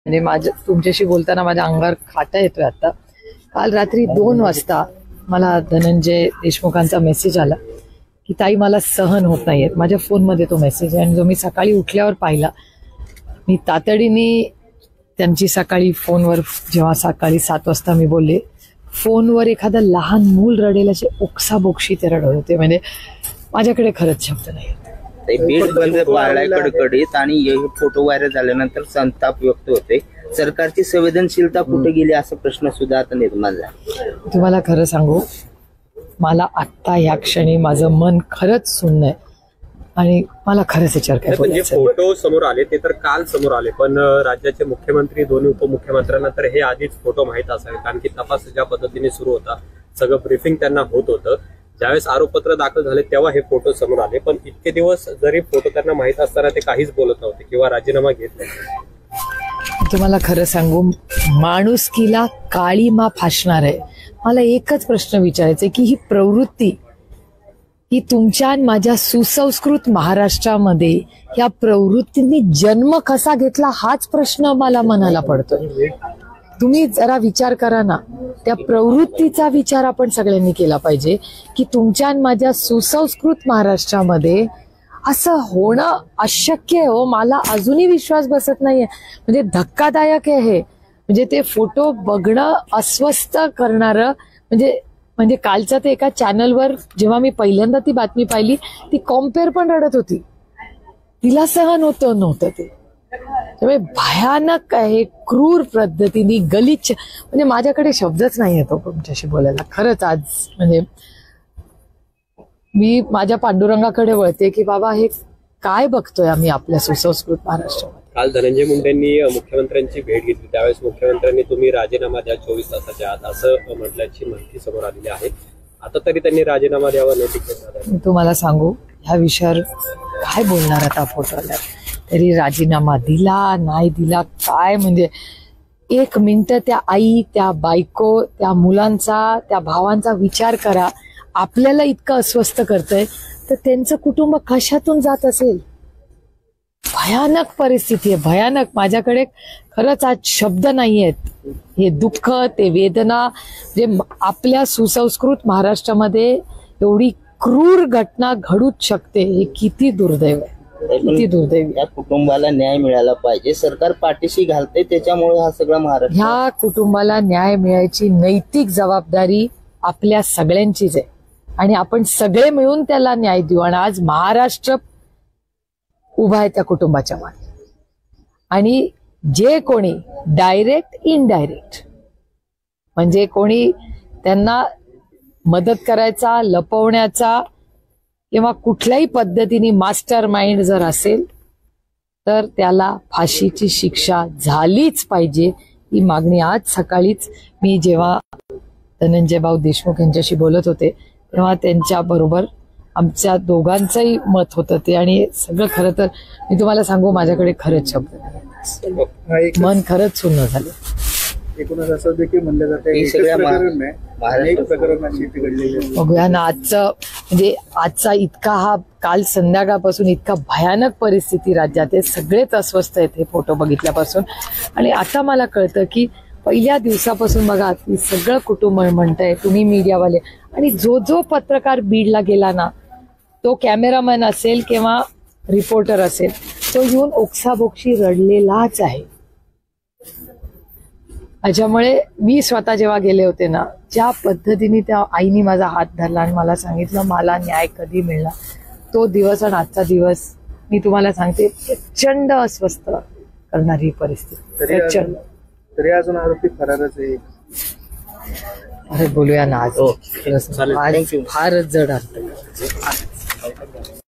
म्हणजे माझ्या तुमच्याशी बोलताना माझ्या अंगावर खाटा येतोय आता. काल रात्री 2 वाजता मला धनंजय देशमुखांचा मेसेज आला की ताई मला सहन होत नाहीये. माझ्या फोनमध्ये तो मेसेज आहे आणि जो मी सकाळी उठल्यावर पाहिला. मी तातडीने त्यांची सकाळी फोनवर जेव्हा सकाळी 7 वाजता मी बोलले, फोनवर एखादं लहान मूल रडेल असे ओक्साबोक्षी ते रडत होते. म्हणजे माझ्याकडे खरंच शब्द नाही. बीड बंद पाळलाय कडकडीत आणि हे फोटो व्हायरल झाल्यानंतर संताप व्यक्त होते. सरकारची संवेदनशीलता कुठे गेली असा प्रश्न सुद्धा आता निर्माण झाला. तुम्हाला खरं सांगू, मला आत्ता या क्षणी माझं मन खरंच सुन्न आहे आणि मला खरंच विचार काय. जे फोटो समोर आले ते तर काल समोर आले, पण राज्याचे मुख्यमंत्री दोन्ही उपमुख्यमंत्र्यांना तर हे आधीच फोटो माहीत असावे, कारण की तपास ज्या पद्धतीने सुरू होता सगळं ब्रीफिंग त्यांना होत होतं. ज्यावेळेस आरोपपत्र दाखल झाले तेव्हा हे फोटो समोर आले, पण इतके दिवस जरी फोटो त्यांना माहीत असताना ते काहीच बोलत नव्हते किंवा राजीनामा घेत नाही. तुम्हाला खरं सांगू, माणुसकीला काळीमा फासणार आहे. मला एकच प्रश्न विचारायचा की ही प्रवृत्ती ही तुमच्या आणि माझ्या सुसंस्कृत महाराष्ट्रामध्ये या प्रवृत्तींनी जन्म कसा घेतला हाच प्रश्न मला मनाला पडतोय. तुम्ही जरा विचार करा ना, त्या प्रवृत्तीचा विचार आपण सगळ्यांनी केला पाहिजे की तुमच्या आणि माझ्या सुसंस्कृत महाराष्ट्रामध्ये असं होणं अशक्य आहे. हो, मला अजूनही विश्वास बसत नाहीये. म्हणजे धक्कादायक आहे हे. म्हणजे ते फोटो बघणं अस्वस्थ करणारं. म्हणजे कालच्या ते एका चॅनलवर जेव्हा मी पहिल्यांदा ती बातमी पाहिली, ती कॉम्पेअर पण रडत होती. तिला सहन नव्हतं ते. त्यामुळे भयानक आहे, क्रूर पद्धतीने गलिच्छ. म्हणजे माझ्याकडे शब्दच नाही येतो तुमच्याशी बोलायला. खरंच आज म्हणजे मी माझ्या पांडुरंगाकडे वळते की बाबा हे काय बघतोय आम्ही आपल्या सुसंस्कृत महाराष्ट्रामध्ये. काल धनंजय मुंडेंनी मुख्यमंत्र्यांची भेट घेतली, त्यावेळेस मुख्यमंत्र्यांनी तुम्ही राजीनामा द्या 24 तासाच्या आत असं म्हटल्याची माहिती समोर आलेली आहे. आता तरी त्यांनी राजीनामा द्यावा नैतिक. मी तुम्हाला सांगू, ह्या विषयावर काय बोलणार आता फोटो आल्या तरी राजीनामा दिला नाही दिला काय. म्हणजे 1 मिनिट त्या आई, त्या बायको, त्या मुलांचा, त्या भावांचा विचार करा. आपल्याला इतकं अस्वस्थ करतंय तर त्यांचं कुटुंब कशातून जात असेल. भयानक परिस्थिती आहे, भयानक. माझ्याकडे खरंच आज शब्द नाही आहेत. हे दुःख, ते वेदना, जे आपल्या सुसंस्कृत महाराष्ट्रामध्ये एवढी क्रूर घटना घडूच शकते, हे किती दुर्दैव आहे. किती दुर्दैवी. या कुटुंबाला न्याय मिळाला पाहिजे. सरकार पाठीशी घालते, त्याच्यामुळे हा सगळा महाराष्ट्र. ह्या कुटुंबाला न्याय मिळायची नैतिक जबाबदारी आपल्या सगळ्यांचीच आहे आणि आपण सगळे मिळून त्याला न्याय देऊ. आणि आज महाराष्ट्र उभा आहे त्या कुटुंबाच्या मागे. आणि जे कोणी डायरेक्ट इनडायरेक्ट म्हणजे कोणी त्यांना मदत करायचा, लपवण्याचा किंवा कुठल्याही पद्धतीने मास्टर माइंड जर असेल तर त्याला फाशीची शिक्षा झालीच पाहिजे. ही मागणी आज सकाळीच मी जेव्हा धनंजय भाऊ देशमुख यांच्याशी बोलत होते तेव्हा त्यांच्या बरोबर आमच्या दोघांचंही मत होतं ते. आणि सगळं खरं तर मी तुम्हाला सांगू, माझ्याकडे खरंच शब्द नाही. मन खरंच सुन्न झालं. एकूणच असं देखील म्हणलं जातं बघूया ना आजचं, म्हणजे आजचा इतका हा काल संध्याकाळपासून इतका भयानक परिस्थिती राज्यात आहे. सगळेच अस्वस्थ आहेत हे फोटो बघितल्यापासून. आणि आता मला कळतं की पहिल्या दिवसापासून बघा सगळं कुटुंब म्हणतंय, तुम्ही मीडियावाले आणि जो पत्रकार बीडला गेला ना, तो कॅमेरामॅन असेल किंवा रिपोर्टर असेल, तो येऊन ओक्साबोक्षी रडलेलाच आहे. त्याच्यामुळे मी स्वतः जेव्हा गेले होते ना, ज्या पद्धतीने त्या आईने माझा हात धरला आणि मला सांगितलं मला न्याय कधी मिळणार, तो दिवस आणि आजचा दिवस मी तुम्हाला सांगते प्रचंड अस्वस्थ करणारी परिस्थिती. प्रचंड. तरी अजून आरोपी फरारच आहे. अरे बोलूया ना आज. फारच जड अर्थ.